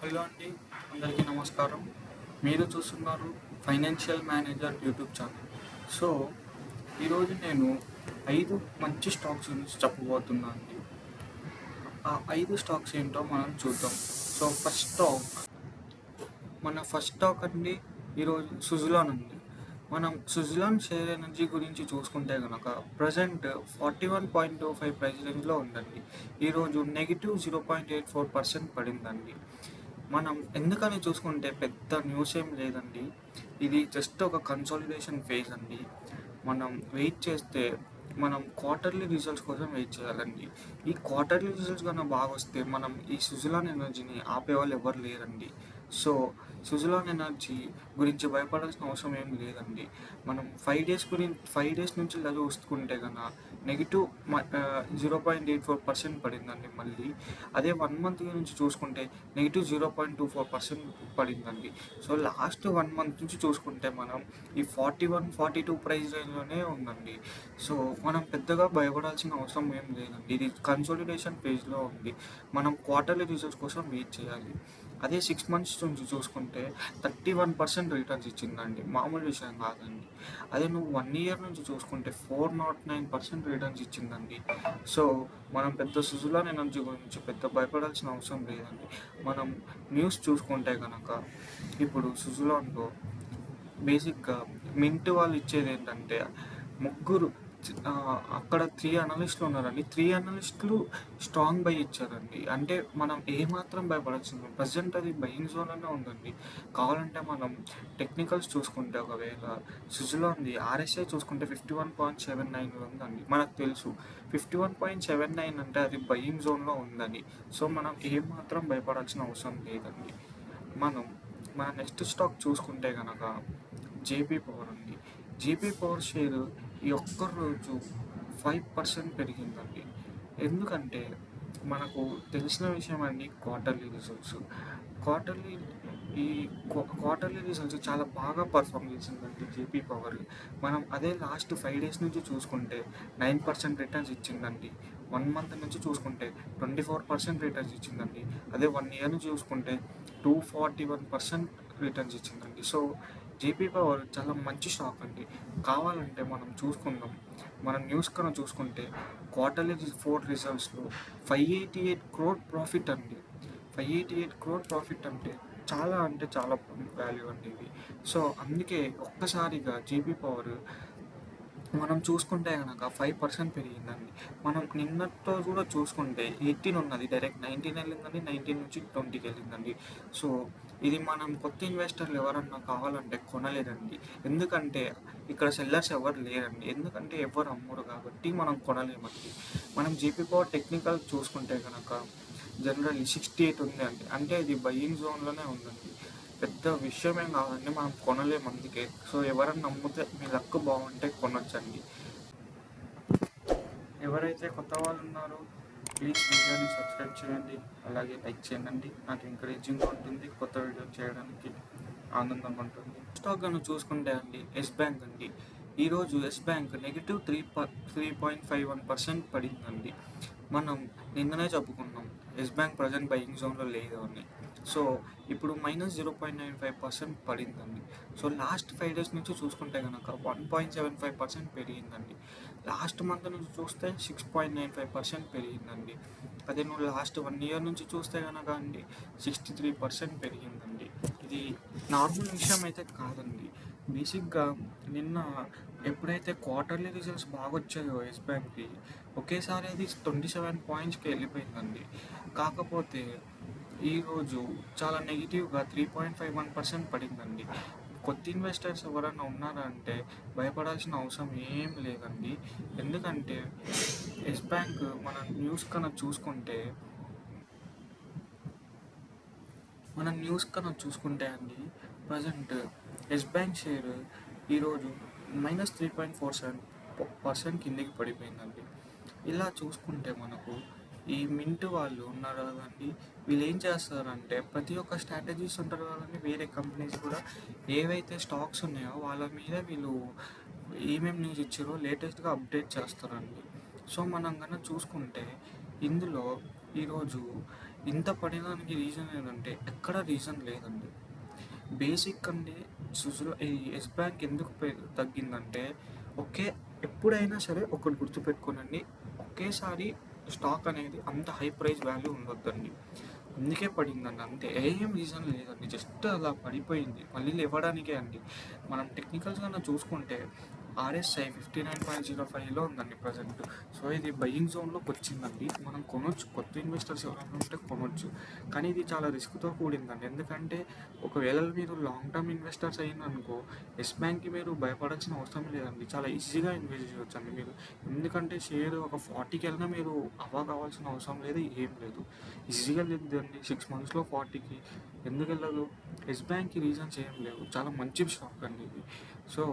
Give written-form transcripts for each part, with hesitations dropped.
Hello అండి, అందరికీ నమస్కారం. మీరు చూస్తున్నారు financial manager YouTube channel. So ఈరోజు నేను 5 మంచి స్టాక్స్ గురించి చెప్పబోతున్నాను అండి. ఆ 5 స్టాక్స్ ఏంటో మనం చూద్దాం. సో ఫస్ట్ స్టాక్ అండి ఈరోజు సుజలాన్ అండి. మనం సుజలాన్ షేర్ ఎనర్జీ గురించి చూసుకుంటే కనుక ప్రజెంట్ 41.25 ప్రైస్ రేంజ్లో ఉందండి. ఈరోజు -0.84% పడిందండి. మనం ఎందుకని చూసుకుంటే పెద్ద న్యూస్ ఏం లేదండి. ఇది జస్ట్ ఒక కన్సాలిడేషన్ ఫేజ్ అండి. మనం వెయిట్ చేస్తే మనం క్వార్టర్లీ రిజల్ట్స్ కోసం వెయిట్ చేయాలండి. ఈ క్వార్టర్లీ రిజల్ట్స్ కన్నా బాగా వస్తే మనం ఈ సుజలాన్ ఎనర్జీని ఆపేవాళ్ళు ఎవరు లేరండి. సో సుజలాన్ ఎనర్జీ గురించి భయపడాల్సిన అవసరం ఏం లేదండి. మనం 5 డేస్ నుంచి ఇలా చూసుకుంటే కన్నా -0.84% పడిందండి. మళ్ళీ అదే 1 మంత్ నుంచి చూసుకుంటే -0.24% పడిందండి. సో లాస్ట్ 1 మంత్ నుంచి చూసుకుంటే మనం ఈ 41-42 ప్రైస్ రేంజ్లోనే ఉందండి. సో మనం పెద్దగా భయపడాల్సిన అవసరం ఏం లేదండి. ఇది కన్సాలిడేషన్ ఫేజ్లో ఉంది. మనం క్వార్టర్లీ రిజల్ట్స్ కోసం వెయిట్ చేయాలి. అదే 6 మంత్స్ నుంచి చూసుకుంటే 31% రిటర్న్స్ ఇచ్చిందండి. మామూలు విషయం కాదండి. అదే నువ్వు 1 ఇయర్ నుంచి చూసుకుంటే 409% రిటర్న్స్ ఇచ్చిందండి. సో మనం పెద్ద సుజలాన్ ఎనర్జీ గురించి పెద్ద భయపడాల్సిన అవసరం లేదండి. మనం న్యూస్ చూసుకుంటే కనుక ఇప్పుడు సుజలాన్లో బేసిక్గా మింట్ వాళ్ళు ఇచ్చేది ఏంటంటే ముగ్గురు అక్కడ 3 అనలిస్టులు ఉన్నారండి. 3 అనలిస్టులు స్ట్రాంగ్ బై ఇచ్చారండి. అంటే మనం ఏమాత్రం భయపడాల్సింది ప్రజెంట్ అది బయింగ్ జోన్లోనే ఉందండి. కావాలంటే మనం టెక్నికల్స్ చూసుకుంటే ఒకవేళ సుజలాన్ది ఆర్ఎస్ఐ చూసుకుంటే 51.79 ఉందండి. మనకు తెలుసు 51.79 అంటే అది బయింగ్ జోన్లో ఉందని. సో మనం ఏమాత్రం భయపడాల్సిన అవసరం లేదండి. మనం మన నెక్స్ట్ స్టాక్ చూసుకుంటే కనుక జేపీ పవర్ ఉంది. జేపీ పవర్ షేర్ ఈ ఒక్కరోజు 5% పెరిగిందండి. ఎందుకంటే మనకు తెలిసిన విషయం అండి, క్వార్టర్లీ రిజల్ట్స్. క్వార్టర్లీ ఈ క్వార్టర్లీ రిజల్ట్స్ చాలా బాగా పర్ఫామ్ చేసిందండి జేపీ పవర్. మనం అదే లాస్ట్ 5 డేస్ నుంచి చూసుకుంటే 9% రిటర్న్స్ ఇచ్చిందండి. 1 మంత్ నుంచి చూసుకుంటే 24% రిటర్న్స్ ఇచ్చిందండి. అదే 1 ఇయర్ నుంచి చూసుకుంటే 241% రిటర్న్స్ ఇచ్చిందండి. సో జేపీ పవర్ చాలా మంచి స్టాక్ అండి. కావాలంటే మనం చూసుకుందాం. మనం న్యూస్ కన్నా చూసుకుంటే క్వార్టర్లీ 4 రిజల్ట్స్లో 588 crore ప్రాఫిట్ అండి. 588 crore ప్రాఫిట్ అంటే చాలా వాల్యూ అండి ఇది. సో అందుకే ఒక్కసారిగా జేపీ పవర్ మనం చూసుకుంటే కనుక 5% పెరిగిందండి. మనం నిన్నటితో కూడా చూసుకుంటే 18 ఉన్నది, డైరెక్ట్ 19 వెళ్ళిందండి. 19 నుంచి 20కి వెళ్ళిందండి. సో ఇది మనం కొత్త ఇన్వెస్టర్లు ఎవరన్నా కావాలంటే కొనలేదండి. ఎందుకంటే ఇక్కడ సెల్లర్స్ ఎవరు లేరండి. ఎందుకంటే ఎవరు అమ్మరు కాబట్టి మనం కొనలేమండి. మనం జేపీ పవర్ టెక్నికల్ చూసుకుంటే కనుక జనరల్లీ 68 ఉంది అండి. అంటే ఇది బయింగ్ జోన్లోనే ఉందండి. పెద్ద విషయమేం కాదండి, మనం కొనలేము అందుకే. సో ఎవరన్నా నమ్మితే మీ లక్ బాగుంటే కొనొచ్చండి. ఎవరైతే కొత్త వాళ్ళు ఉన్నారో ప్లీజ్ వీడియోని సబ్స్క్రైబ్ చేయండి, అలాగే లైక్ చేయండి. నాకు ఎంకరేజింగ్గా ఉంటుంది, కొత్త వీడియోలు చేయడానికి ఆనందంగా ఉంటుంది. స్టాక్ కనుక చూసుకుంటే అండి ఎస్ బ్యాంక్ అండి. ఈరోజు ఎస్ బ్యాంక్ -3.51% పడిందండి. మనం నిన్ననే చెప్పుకున్నాం ఎస్ బ్యాంక్ ప్రజెంట్ బయింగ్ జోన్లో లేదు అని. సో ఇప్పుడు -0.95% పడిందండి. సో లాస్ట్ 5 డేస్ నుంచి చూసుకుంటే కనుక 1.75% పెరిగిందండి. లాస్ట్ మంత్ నుంచి చూస్తే 6.95% పెరిగిందండి. అదే నువ్వు లాస్ట్ 1 ఇయర్ నుంచి చూస్తే కనుక అండి 63% పెరిగిందండి. ఇది నార్మల్ విషయం అయితే కాదండి. బేసిక్గా నిన్న ఎప్పుడైతే క్వార్టర్లీ రిజల్ట్స్ బాగా వచ్చాయో ఎస్ బ్యాంక్కి ఒకేసారి అది 27 పాయింట్స్కి వెళ్ళిపోయిందండి. కాకపోతే ఈరోజు చాలా నెగిటివ్గా 3.51% పడిందండి. కొత్త ఇన్వెస్టర్స్ ఎవరైనా ఉన్నారా అంటే భయపడాల్సిన అవసరం ఏం లేదండి. ఎందుకంటే ఎస్ బ్యాంక్ మన న్యూస్ కన్నా చూసుకుంటే అండి ప్రజెంట్ ఎస్ బ్యాంక్ షేర్ ఈరోజు -3.47% కిందికి పడిపోయిందండి. ఇలా చూసుకుంటే మనకు ఈ మింట్ వాళ్ళు ఉన్నారు కదండి, వీళ్ళు ఏం చేస్తారంటే ప్రతి ఒక్క స్ట్రాటజీస్ ఉంటారు కదండి, వేరే కంపెనీస్ కూడా ఏవైతే స్టాక్స్ ఉన్నాయో వాళ్ళ మీద వీళ్ళు ఏమేమి న్యూస్ ఇచ్చారో లేటెస్ట్గా అప్డేట్ చేస్తారండి. సో మనం కన్నా చూసుకుంటే ఇందులో ఈరోజు ఇంత పడినానికి రీజన్ ఏంటంటే ఎక్కడ రీజన్ లేదండి. బేసిక్ అండి. ఈ యెస్ బ్యాంక్ ఎందుకు తగ్గిందంటే, ఒకే ఎప్పుడైనా సరే ఒకటి గుర్తుపెట్టుకోనండి, ఒకేసారి స్టాక్ అనేది అంత హై ప్రైస్ వాల్యూ ఉండొద్దండి. అందుకే పడిందండి అంతే. ఏం రీజన్ లేదండి. జస్ట్ అలా పడిపోయింది. మళ్ళీ లేవడానికే అండి. మనం టెక్నికల్స్‌గా చూసుకుంటే ఆర్ఎస్ఐ 59.05లో ఉందండి ప్రజెంట్. సో ఇది బయింగ్ జోన్‌లోకి వచ్చిందండి. మనం కొనొచ్చు. కొత్త ఇన్వెస్టర్స్ ఎవరైనా ఉంటే కొనొచ్చు. కానీ ఇది చాలా రిస్క్‌తో కూడిందండి. ఎందుకంటే ఒకవేళ మీరు లాంగ్ టర్మ్ ఇన్వెస్టర్స్ అయ్యిందనుకో, యెస్ బ్యాంక్‌కి మీరు భయపడాల్సిన అవసరం లేదండి. చాలా ఈజీగా ఇన్వెస్ట్ చేయొచ్చండి మీరు. ఎందుకంటే షేర్ ఒక 40కి వెళ్ళినా మీరు కావాల్సిన అవసరం లేదు, ఏం లేదు. ఈజీగా వెళ్ళిద్దండి 6 మంత్స్‌లో 40కి. ఎందుకు వెళ్ళదు? యెస్ బ్యాంక్‌కి రీజన్స్ ఏం లేవు. చాలా మంచి స్టాక్ అండి ఇది. సో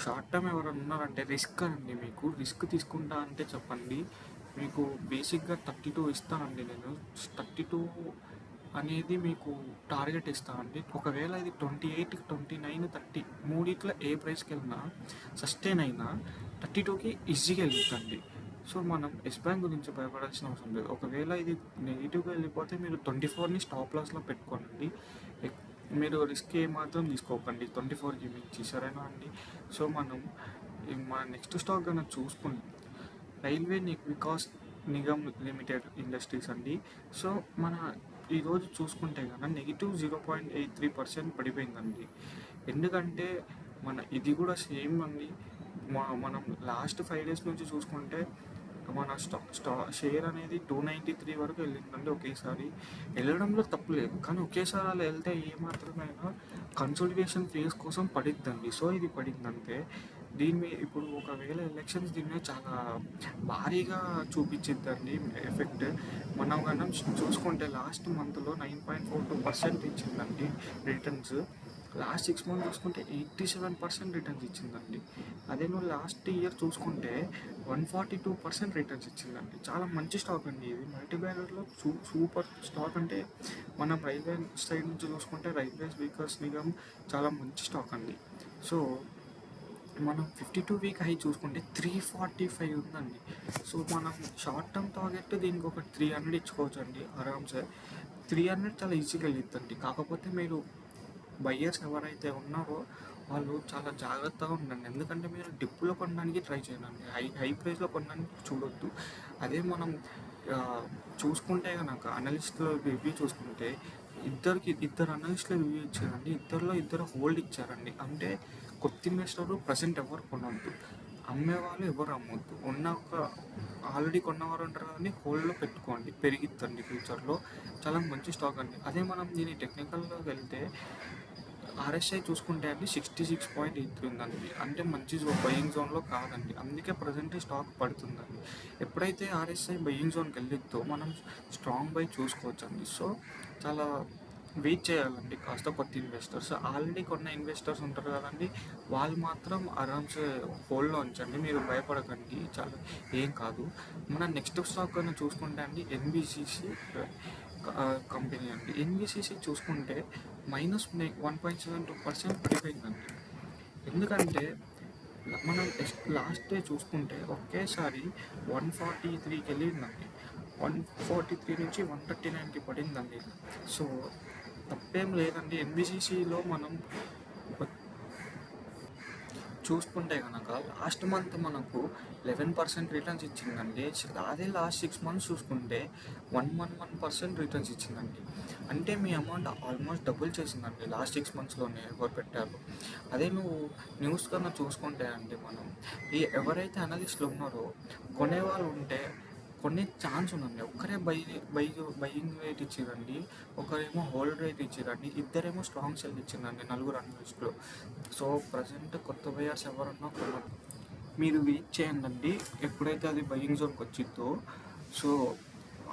షార్ట్ టర్మ్ ఎవరైనా ఉన్నారంటే రిస్క్ అండి. మీకు రిస్క్ తీసుకుంటా అంటే చెప్పండి. మీకు బేసిక్‌గా 32 ఇస్తానండి నేను. 32 అనేది మీకు టార్గెట్ ఇస్తానండి. ఒకవేళ ఇది 28, 29, 30 మూడిట్లో ఏ ప్రైస్‌కి వెళ్ళినా సస్టైన్ అయినా 32కి ఈజీగా వెళ్ళిద్దండి. సో మనం యెస్ బ్యాంక్ గురించి భయపడాల్సిన అవసరం లేదు. ఒకవేళ ఇది నెగిటివ్‌గా వెళ్ళిపోతే మీరు 24ని స్టాప్ లాస్‌లో పెట్టుకోనండి. మీరు రిస్క్ ఏమాత్రం తీసుకోకండి 24కి మించి, సరేనా అండి? సో మనం మన నెక్స్ట్ స్టాక్ కనుక చూసుకుంటే railway Vikas Nigam limited industries అండి. సో మన ఈరోజు చూసుకుంటే కనుక -0.83% పడిపోయిందండి. ఎందుకంటే ఇది కూడా సేమ్ అండి. మనం లాస్ట్ 5 డేస్ నుంచి చూసుకుంటే మన షేర్ అనేది 293 వరకు వెళ్ళిందండి ఒకేసారి. వెళ్ళడంలో తప్పు లేదు, కానీ ఒకేసారి అలా వెళ్తే ఏమాత్రమైనా కన్సోలిడేషన్ ఫేజ్ కోసం పడిద్దండి. సో ఇది పడిందంటే దీని మీద ఇప్పుడు ఒకవేళ ఎలక్షన్స్ దీని మీద చాలా భారీగా చూపించిద్దండి ఎఫెక్ట్. మనం కన్నా చూసుకుంటే లాస్ట్ మంత్లో 9.42% ఇచ్చిందండి రిటర్న్స్. లాస్ట్ 6 మంత్స్ చూసుకుంటే 87% రిటర్న్స్ ఇచ్చిందండి. అదే నువ్వు లాస్ట్ ఇయర్ చూసుకుంటే 142% రిటర్న్స్ ఇచ్చిందండి. చాలా మంచి స్టాక్ అండి ఇది. మల్టీ బ్యాగర్లో సూపర్ స్టాక్. అంటే మనం రైల్వే సైడ్ నుంచి చూసుకుంటే రైల్వేస్ వికాస్ నిగమ్ చాలా మంచి స్టాక్ అండి. సో మనం 52 వీక్ హై చూసుకుంటే 345 ఉందండి. సో మనం షార్ట్ టర్మ్ టార్గెట్ దీనికి ఒక 300 ఇచ్చుకోవచ్చు అండి ఆరామ్సే. 300 చాలా ఈజీగా వెళ్ళిద్దండి. కాకపోతే మీరు బయ్యర్స్ ఎవరైతే ఉన్నారో వాళ్ళు చాలా జాగ్రత్తగా ఉండండి. ఎందుకంటే మీరు డిప్పులో కొనడానికి ట్రై చేయండి. హై ప్రైస్లో కొనడానికి చూడొద్దు. అదే మనం చూసుకుంటే కనుక అనలిస్ట్లో రివ్యూ చూసుకుంటే ఇద్దరు అనలిస్టులు రివ్యూ ఇచ్చారండి. ఇద్దరు హోల్డ్ ఇచ్చారండి. అంటే కొత్త ఇన్వెస్టర్ ప్రజెంట్ ఎవరు కొనవద్దు, అమ్మేవాళ్ళు ఎవరు అమ్మొద్దు. ఆల్రెడీ కొన్నవారు ఉంటారు కదండి, హోల్డ్లో పెట్టుకోండి, పెరిగిద్దండి ఫ్యూచర్లో. చాలా మంచి స్టాక్ అండి. అదే మనం దీని టెక్నికల్గా వెళ్తే ఆర్ఎస్ఐ చూసుకుంటే అండి 66.83 ఉందండి. అంటే మంచి బయింగ్ జోన్లో కాదండి. అందుకే ప్రజెంట్ స్టాక్ పడుతుందండి. ఎప్పుడైతే ఆర్ఎస్ఐ బయింగ్ జోన్కి వెళ్ళిద్దో మనం స్ట్రాంగ్ బై చూసుకోవచ్చండి. సో చాలా వెయిట్ చేయాలండి కాస్త కొత్త ఇన్వెస్టర్స్. ఆల్రెడీ కొన్న ఇన్వెస్టర్స్ ఉంటారు కదండి, వాళ్ళు మాత్రం ఆరామ్సే హోల్డ్లో ఉంచండి. మీరు భయపడకండి, చాలా ఏం కాదు. మన నెక్స్ట్ స్టాక్ కన్నా చూసుకుంటే అండి ఎన్బిసిసి కంపెనీ అండి. ఎన్బిసిసి చూసుకుంటే -1.72% పడిపోయిందండి. ఎందుకంటే మనం లాస్ట్ డే చూసుకుంటే ఒకేసారి 143కి వెళ్ళిందండి. 143 నుంచి 139కి పడిందండి. సో తప్పేం లేదండి. ఎన్బిసిసిలో మనం చూసుకుంటే కనుక లాస్ట్ మంత్ మనకు 11% రిటర్న్స్ ఇచ్చిందండి. అదే లాస్ట్ 6 మంత్స్ చూసుకుంటే 111% రిటర్న్స్ ఇచ్చిందండి. అంటే మీ అమౌంట్ ఆల్మోస్ట్ డబుల్ చేసిందండి లాస్ట్ 6 మంత్స్లోనే ఎవరు పెట్టారు. అదే నువ్వు న్యూస్ కన్నా చూసుకుంటే అండి మనం ఎవరైతే అనలిస్టులు ఉన్నారో కొనేవాళ్ళు ఉంటే కొన్ని ఛాన్స్ ఉందండి. ఒక్కరే బయింగ్ రేట్ ఇచ్చిరండి, ఒకరేమో హోల్డ్ రేట్ ఇచ్చిరండి, ఇద్దరేమో స్ట్రాంగ్ సెల్ ఇచ్చిందండి, నలుగురు అనలిస్టులు. సో ప్రజెంట్ కొత్త బయర్స్ ఎవరన్నా మీరు వెయిట్ చేయండి. ఎప్పుడైతే అది బయింగ్ జోన్కి వచ్చిందో, సో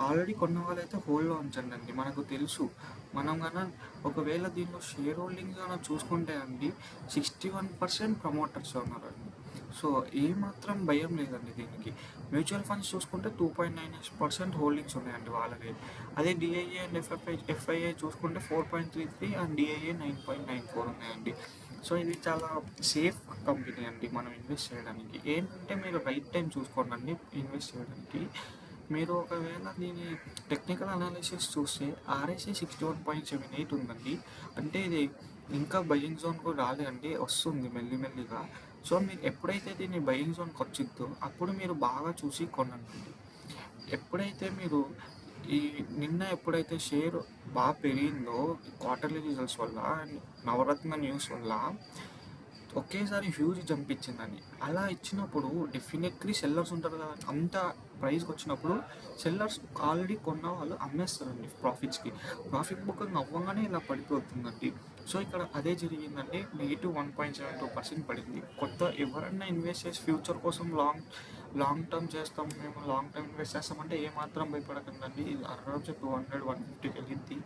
ఆల్రెడీ కొన్న వాళ్ళైతే హోల్డ్లో ఉంచండి. మనకు తెలుసు, మనం కన్నా ఒకవేళ దీనిలో షేర్ హోల్డింగ్ కన్నా చూసుకుంటే అండి 61% ప్రమోటర్స్ ఉన్నారండి. సో ఏమాత్రం భయం లేదండి దీనికి. మ్యూచువల్ ఫండ్స్ చూసుకుంటే 2.98% హోల్డింగ్స్ ఉన్నాయండి వాళ్ళకి. అదే డిఐఏ అండ్ ఎఫ్ఐఐ చూసుకుంటే 4.33 అండ్ డిఐఏ 9.94 ఉన్నాయండి. సో ఇది చాలా సేఫ్ కంపెనీ అండి మనం ఇన్వెస్ట్ చేయడానికి. ఏంటంటే మీరు రైట్ టైం చూసుకోండి ఇన్వెస్ట్ చేయడానికి. మీరు ఒకవేళ దీని టెక్నికల్ అనాలిసిస్ చూస్తే ఆర్ఎస్ఐ 61.78 ఉందండి. అంటే ఇది ఇంకా బయింగ్ జోన్కు రాలేదండి, వస్తుంది మెల్లిమెల్లిగా. సో మీరు ఎప్పుడైతే దీన్ని బయింగ్ జోన్కి వచ్చిద్దో అప్పుడు మీరు బాగా చూసి కొనండి. ఎప్పుడైతే మీరు ఈ నిన్న ఎప్పుడైతే షేర్ బాగా పెరిగిందో క్వార్టర్లీ రిజల్ట్స్ వల్ల అండ్ నవరత్న న్యూస్ వల్ల ఒకేసారి హ్యూజ్ జంప్ ఇచ్చిందని. అలా ఇచ్చినప్పుడు డెఫినెట్లీ సెల్లర్స్ ఉంటారు కదా, అంత ప్రైస్కి వచ్చినప్పుడు సెల్లర్స్ ఆల్రెడీ కొన్న వాళ్ళు అమ్మేస్తారండి ప్రాఫిట్ బుకింగ్ అవ్వగానే ఇలా పడిపోతుందండి. సో ఇక్కడ అదే జరిగిందండి. -1.72% పడింది. కొత్త ఎవరన్నా ఇన్వెస్ట్ చేసి ఫ్యూచర్ కోసం లాంగ్ టర్మ్ చేస్తాం, మేము లాంగ్ టర్మ్ ఇన్వెస్ట్ చేస్తామంటే ఏమాత్రం భయపడకండి. ఇది అరౌండ్ 200 150 వెళ్ళింది.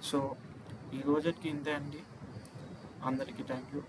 సో ఈ రోజుకి ఇంతే అండి. అందరికీ థ్యాంక్ యూ.